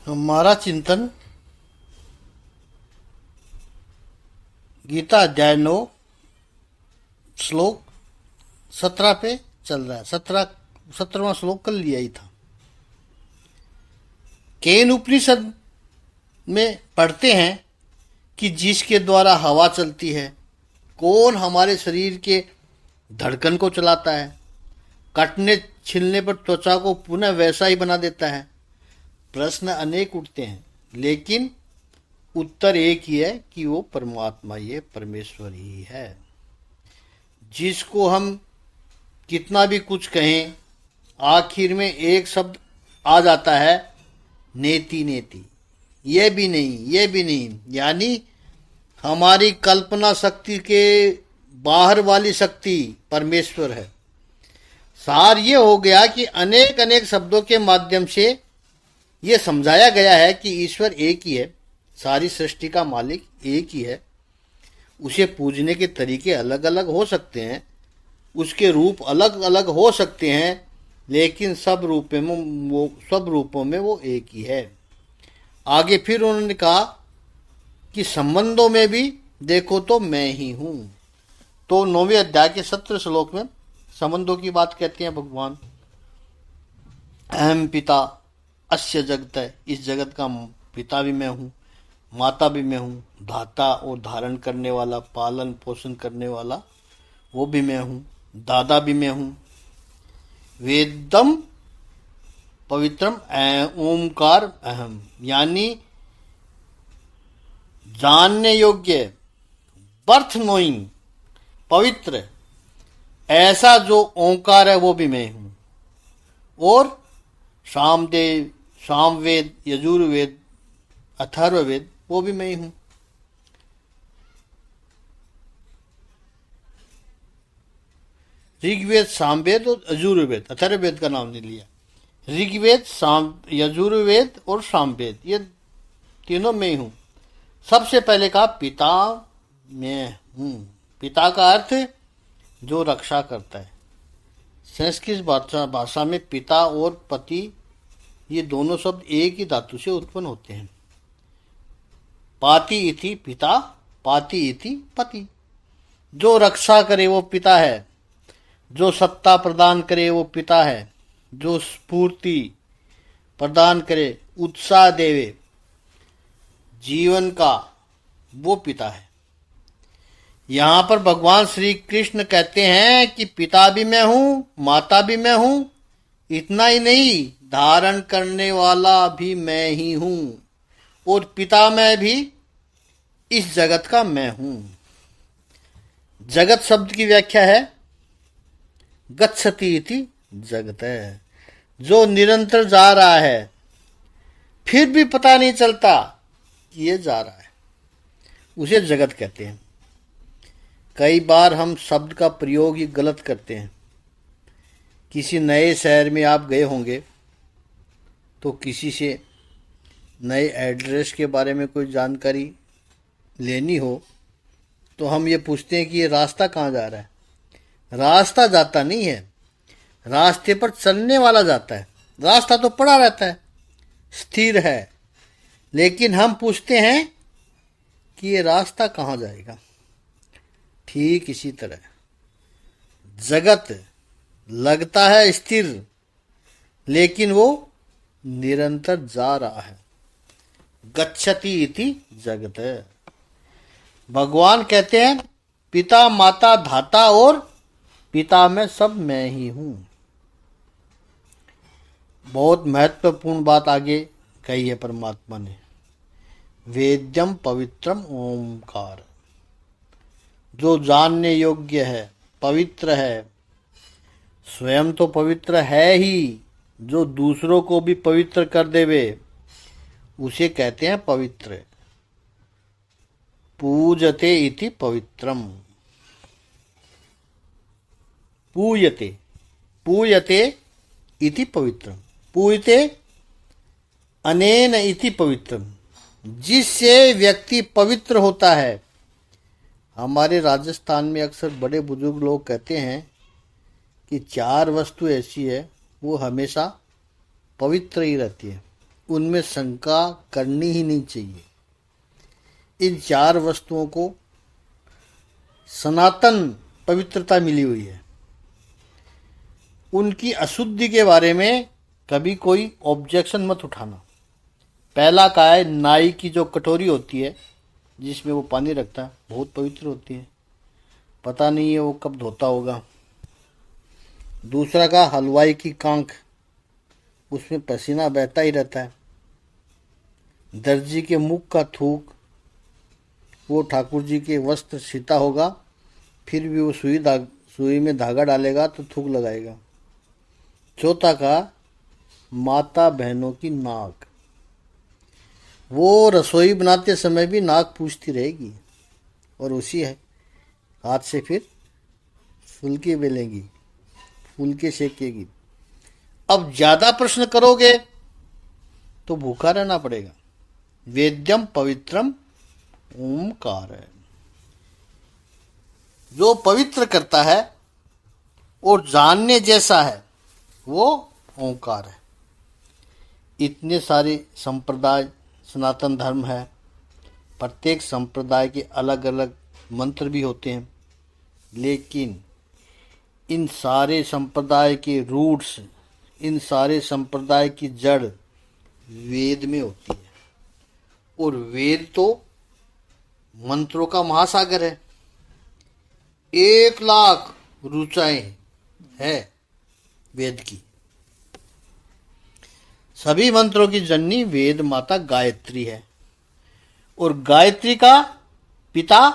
हमारा चिंतन गीता अध्याय 9 श्लोक 17 पे चल रहा है। 17वां श्लोक कल लिया ही था। केन उपनिषद में पढ़ते हैं कि जिसके द्वारा हवा चलती है, कौन हमारे शरीर के धड़कन को चलाता है, कटने छिलने पर त्वचा को पुनः वैसा ही बना देता है। प्रश्न अनेक उठते हैं, लेकिन उत्तर एक ही है कि वो परमात्मा, ये परमेश्वर ही है। जिसको हम कितना भी कुछ कहें, आखिर में एक शब्द आ जाता है, नेति नेति। ये भी नहीं, ये भी नहीं, यानी हमारी कल्पना शक्ति के बाहर वाली शक्ति परमेश्वर है। सार ये हो गया कि अनेक अनेक शब्दों के माध्यम से ये समझाया गया है कि ईश्वर एक ही है, सारी सृष्टि का मालिक एक ही है। उसे पूजने के तरीके अलग अलग हो सकते हैं, उसके रूप अलग अलग हो सकते हैं, लेकिन सब रूपों में वो एक ही है। आगे फिर उन्होंने कहा कि संबंधों में भी देखो तो मैं ही हूं। तो 9वें अध्याय के 17 श्लोक में संबंधों की बात कहते हैं भगवान। अहम पिता अस्य जगत है, इस जगत का पिता भी मैं हूं, माता भी मैं हूं, धाता और धारण करने वाला, पालन पोषण करने वाला वो भी मैं हूं, दादा भी मैं हूं। वेदम पवित्रम ओमकार अहम, यानी जानने योग्य, बर्थ नोइंग, पवित्र, ऐसा जो ओंकार है वो भी मैं हूं। और सामवेद, यजुर्वेद, अथर्ववेद वो भी मैं ही हूं। ऋग्वेद, सामवेद और यजुर्वेद, अथर्ववेद का नाम नहीं लिया। ऋग्वेद, यजुर्वेद और सामवेद, ये तीनों में ही हूं। सबसे पहले कहा पिता मैं हूं। पिता का अर्थ जो रक्षा करता है। संस्कृत भाषा में पिता और पति, ये दोनों शब्द एक ही धातु से उत्पन्न होते हैं। पाति इति पिता, पाति इति पति। जो रक्षा करे वो पिता है, जो सत्ता प्रदान करे वो पिता है, जो स्फूर्ति प्रदान करे, उत्साह देवे जीवन का, वो पिता है। यहां पर भगवान श्री कृष्ण कहते हैं कि पिता भी मैं हूं, माता भी मैं हूं, इतना ही नहीं, धारण करने वाला भी मैं ही हूं, और पिता मैं भी इस जगत का मैं हूं। जगत शब्द की व्याख्या है गच्छति इति जगत है, जो निरंतर जा रहा है, फिर भी पता नहीं चलता कि ये जा रहा है, उसे जगत कहते हैं। कई बार हम शब्द का प्रयोग ही गलत करते हैं। किसी नए शहर में आप गए होंगे, तो किसी से नए एड्रेस के बारे में कोई जानकारी लेनी हो, तो हम ये पूछते हैं कि ये रास्ता कहाँ जा रहा है। रास्ता जाता नहीं है, रास्ते पर चलने वाला जाता है। रास्ता तो पड़ा रहता है, स्थिर है, लेकिन हम पूछते हैं कि ये रास्ता कहाँ जाएगा। ठीक इसी तरह जगत लगता है स्थिर, लेकिन वो निरंतर जा रहा है। गच्छति इति जगत है। भगवान कहते हैं पिता, माता, धाता और पिता में सब मैं ही हूं। बहुत महत्वपूर्ण बात आगे कही है परमात्मा ने। वेद्यम पवित्रम ओमकार, जो जानने योग्य है, पवित्र है, स्वयं तो पवित्र है ही, जो दूसरों को भी पवित्र कर देवे उसे कहते हैं पवित्र। पूजते इति पवित्रम, पूयते, पूयते इति पवित्रम, पूयते अनेन इति पवित्रम, जिससे व्यक्ति पवित्र होता है। हमारे राजस्थान में अक्सर बड़े बुजुर्ग लोग कहते हैं कि 4 वस्तु ऐसी है वो हमेशा पवित्र ही रहती है। उनमें शंका करनी ही नहीं चाहिए। इन चार वस्तुओं को सनातन पवित्रता मिली हुई है। उनकी अशुद्धि के बारे में कभी कोई ऑब्जेक्शन मत उठाना। पहला का है, नाई की जो कटोरी होती है जिसमें वो पानी रखता है, बहुत पवित्र होती है, पता नहीं है वो कब धोता होगा। दूसरा का हलवाई की कांख, उसमें पसीना बहता ही रहता है। दर्जी के मुख का थूक, वो ठाकुर जी के वस्त्र सीता होगा फिर भी वो सुई में धागा डालेगा तो थूक लगाएगा। चौथा का माता बहनों की नाक, वो रसोई बनाते समय भी नाक पूछती रहेगी और उसी है हाथ से फिर फुलके बेलेगी, फुलके सेकेगी। अब ज्यादा प्रश्न करोगे तो भूखा रहना पड़ेगा। वेद्यम पवित्रम ओमकार है, जो पवित्र करता है और जानने जैसा है वो ओंकार है। इतने सारे संप्रदाय सनातन धर्म है, प्रत्येक संप्रदाय के अलग अलग मंत्र भी होते हैं, लेकिन इन सारे संप्रदाय के रूट्स, इन सारे संप्रदाय की जड़ वेद में होती है। और वेद तो मंत्रों का महासागर है। 1,00,000 ऋचाएं है वेद की। सभी मंत्रों की जननी वेद माता गायत्री है और गायत्री का पिता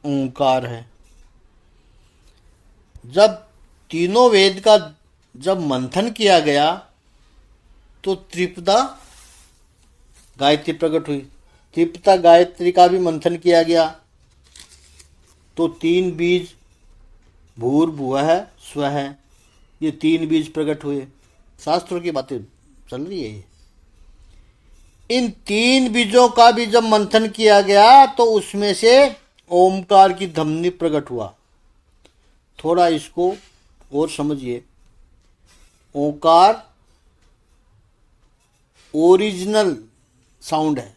ओंकार है। जब तीनों वेद का जब मंथन किया गया तो त्रिपदा गायत्री प्रकट हुई। त्रिपदा गायत्री का भी मंथन किया गया तो 3 बीज भूर्भुवः स्वः, ये 3 बीज प्रकट हुए। शास्त्रों की बातें चल रही है ये। इन 3 बीजों का भी जब मंथन किया गया तो उसमें से ओमकार की धमनी प्रकट हुआ। थोड़ा इसको और समझिए। ओंकार ओरिजिनल साउंड है।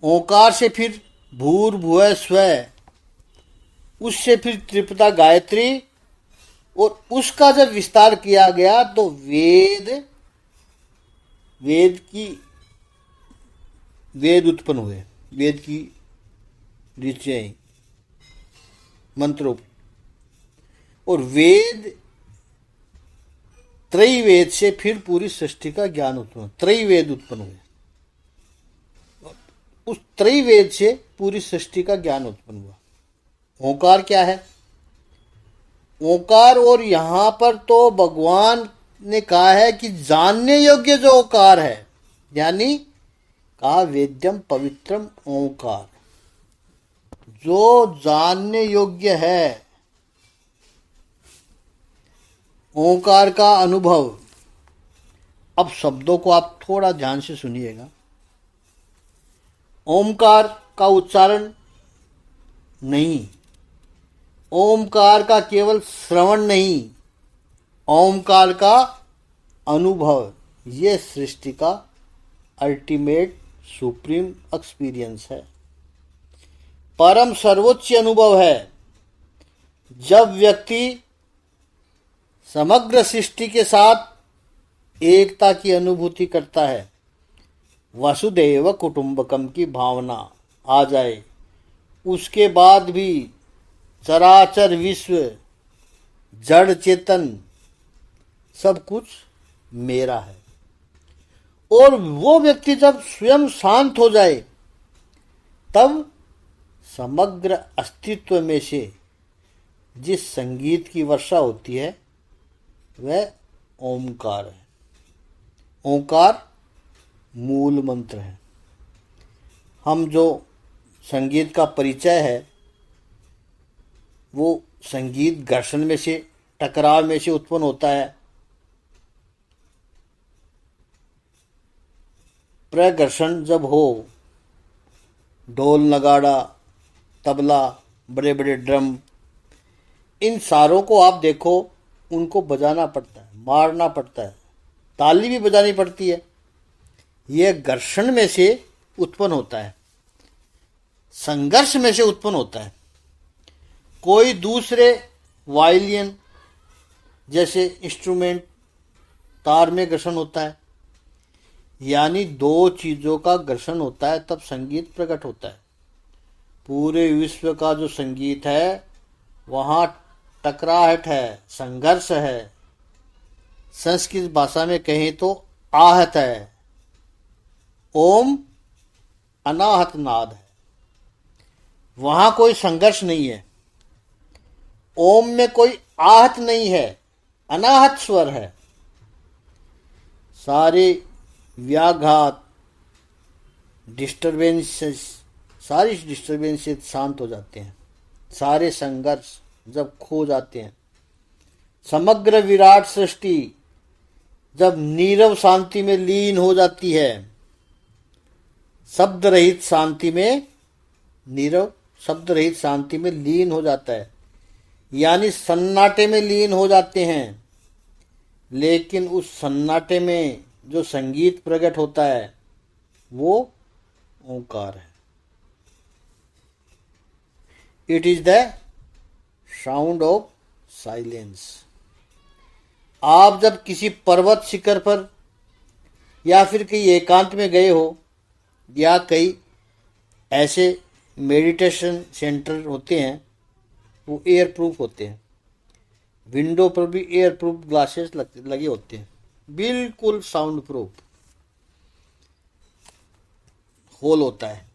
ओंकार से फिर भूर्भुवः स्वः, उससे फिर त्रिपदा गायत्री, और उसका जब विस्तार किया गया तो वेद उत्पन्न हुए। वेद की ऋचाएं, मंत्रों, और वेद त्रैवेद से फिर पूरी सृष्टि का ज्ञान उत्पन्न, त्रैवेद उत्पन्न हुए। उस त्रैवेद से पूरी सृष्टि का ज्ञान उत्पन्न हुआ। ओंकार क्या है? ओंकार, और यहां पर तो भगवान ने कहा है कि जानने योग्य जो ओंकार है, यानी कहा वेद्यम पवित्रम ओंकार, जो जानने योग्य है। ओंकार का अनुभव। अब शब्दों को आप थोड़ा ध्यान से सुनिएगा। ओमकार का उच्चारण नहीं, ओमकार का केवल श्रवण नहीं, ओमकार का अनुभव, ये सृष्टि का अल्टीमेट सुप्रीम एक्सपीरियंस है, परम सर्वोच्च अनुभव है। जब व्यक्ति समग्र सृष्टि के साथ एकता की अनुभूति करता है, वसुदैव कुटुंबकम की भावना आ जाए, उसके बाद भी चराचर विश्व, जड़ चेतन, सब कुछ मेरा है। और वो व्यक्ति जब स्वयं शांत हो जाए, तब समग्र अस्तित्व में से जिस संगीत की वर्षा होती है वह ओमकार है। ओंकार मूल मंत्र है। हम जो संगीत का परिचय है वो संगीत घर्षण में से, टकराव में से उत्पन्न होता है। प्रघर्षण जब हो, ढोल नगाड़ा, तबला, बड़े बड़े ड्रम, इन सारों को आप देखो, उनको बजाना पड़ता है, मारना पड़ता है, ताली भी बजानी पड़ती है। यह घर्षण में से उत्पन्न होता है, संघर्ष में से उत्पन्न होता है। कोई दूसरे वायलिन जैसे इंस्ट्रूमेंट तार में घर्षण होता है, यानी दो चीजों का घर्षण होता है, तब संगीत प्रकट होता है। पूरे विश्व का जो संगीत है वहाँ टकराहट है, संघर्ष है। संस्कृत भाषा में कहें तो आहत है। ओम अनाहत नाद है, वहां कोई संघर्ष नहीं है। ओम में कोई आहत नहीं है, अनाहत स्वर है। सारे व्याघात, डिस्टरबेंसेस, सारी डिस्टरबेंसेस शांत हो जाते हैं। सारे संघर्ष जब खो जाते हैं, समग्र विराट सृष्टि जब नीरव शांति में लीन हो जाती है, शब्द रहित शांति में, नीरव शब्द रहित शांति में लीन हो जाता है, यानी सन्नाटे में लीन हो जाते हैं। लेकिन उस सन्नाटे में जो संगीत प्रकट होता है वो ओंकार है। It is the sound of silence. आप जब किसी पर्वत शिखर पर या फिर कहीं एकांत में गए हो, या कई ऐसे मेडिटेशन सेंटर होते हैं, वो एयर प्रूफ होते हैं, विंडो पर भी एयर प्रूफ ग्लासेस लगे होते हैं, बिल्कुल साउंड प्रूफ होल होता है।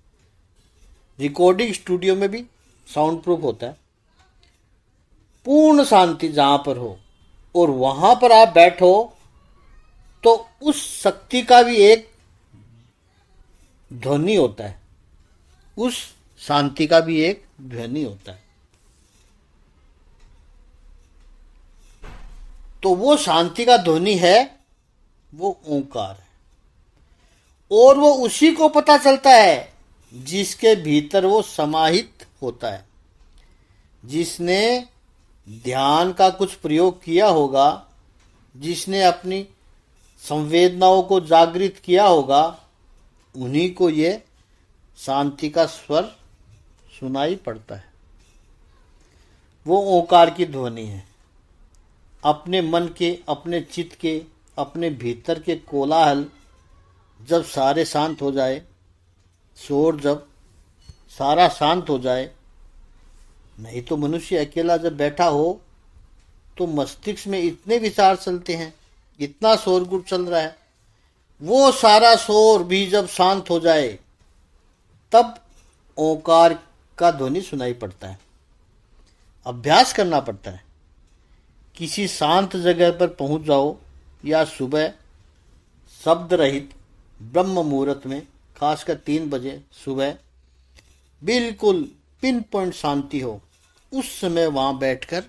रिकॉर्डिंग स्टूडियो में भी साउंड प्रूफ होता है। पूर्ण शांति जहां पर हो और वहां पर आप बैठो तो उस शक्ति का भी एक ध्वनि होता है, उस शांति का भी एक ध्वनि होता है। तो वो शांति का ध्वनि है, वो ओंकार है। और वो उसी को पता चलता है जिसके भीतर वो समाहित होता है। जिसने ध्यान का कुछ प्रयोग किया होगा, जिसने अपनी संवेदनाओं को जागृत किया होगा, उन्हीं को ये शांति का स्वर सुनाई पड़ता है। वो ओंकार की ध्वनि है। अपने मन के, अपने चित्त के, अपने भीतर के कोलाहल जब सारे शांत हो जाए, शोर जब सारा शांत हो जाए, नहीं तो मनुष्य अकेला जब बैठा हो तो मस्तिष्क में इतने विचार चलते हैं, इतना शोरगुल चल रहा है, वो सारा शोर भी जब शांत हो जाए तब ओंकार का ध्वनि सुनाई पड़ता है। अभ्यास करना पड़ता है। किसी शांत जगह पर पहुंच जाओ या सुबह शब्द रहित ब्रह्म मुहूर्त में, खासकर 3 बजे सुबह बिल्कुल पिन पॉइंट शांति हो, उस समय वहां बैठकर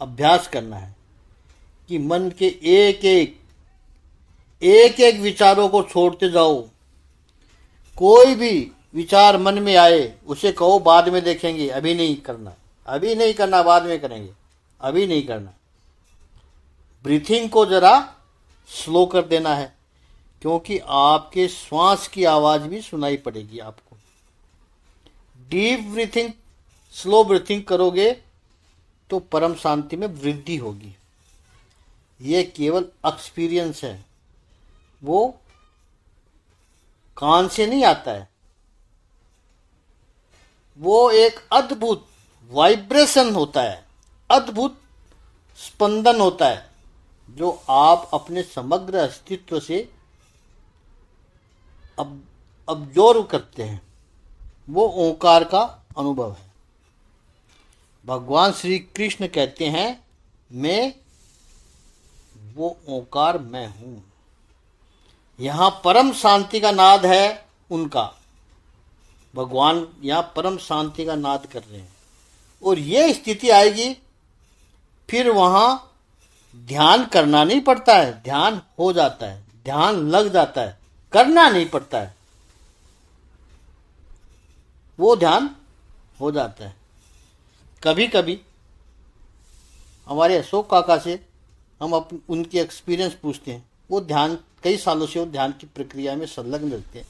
अभ्यास करना है कि मन के एक एक विचारों को छोड़ते जाओ। कोई भी विचार मन में आए उसे कहो बाद में देखेंगे, अभी नहीं करना, अभी नहीं करना, बाद में करेंगे, अभी नहीं करना। ब्रीथिंग को जरा स्लो कर देना है, क्योंकि आपके श्वास की आवाज भी सुनाई पड़ेगी आपको। डीप ब्रीथिंग, स्लो ब्रीथिंग करोगे तो परम शांति में वृद्धि होगी। ये केवल एक्सपीरियंस है, वो कान से नहीं आता है। वो एक अद्भुत वाइब्रेशन होता है, अद्भुत स्पंदन होता है, जो आप अपने समग्र अस्तित्व से अब्जॉर्व करते हैं। वो ओंकार का अनुभव है। भगवान श्री कृष्ण कहते हैं, मैं, वो ओंकार मैं हूं। यहां परम शांति का नाद है उनका। भगवान यहां परम शांति का नाद कर रहे हैं। और ये स्थिति आएगी, फिर वहां ध्यान करना नहीं पड़ता है, ध्यान हो जाता है, ध्यान लग जाता है, करना नहीं पड़ता है, वो ध्यान हो जाता है। कभी कभी हमारे अशोक काका से हम उनकी एक्सपीरियंस पूछते हैं। वो ध्यान कई सालों से वो ध्यान की प्रक्रिया में संलग्न रहते हैं,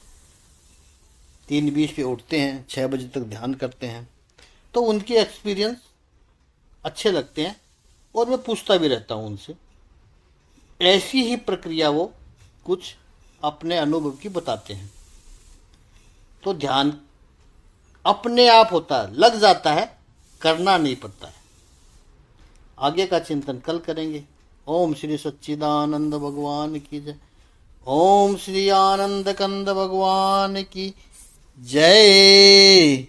3:20 पे उठते हैं, 6 बजे तक ध्यान करते हैं। तो उनके एक्सपीरियंस अच्छे लगते हैं और मैं पूछता भी रहता हूँ उनसे। ऐसी ही प्रक्रिया वो कुछ अपने अनुभव की बताते हैं। तो ध्यान अपने आप होता है, लग जाता है, करना नहीं पड़ता है। आगे का चिंतन कल करेंगे। ओम श्री सच्चिदानंद भगवान की जय। ओम श्री आनंद कंद भगवान की जय।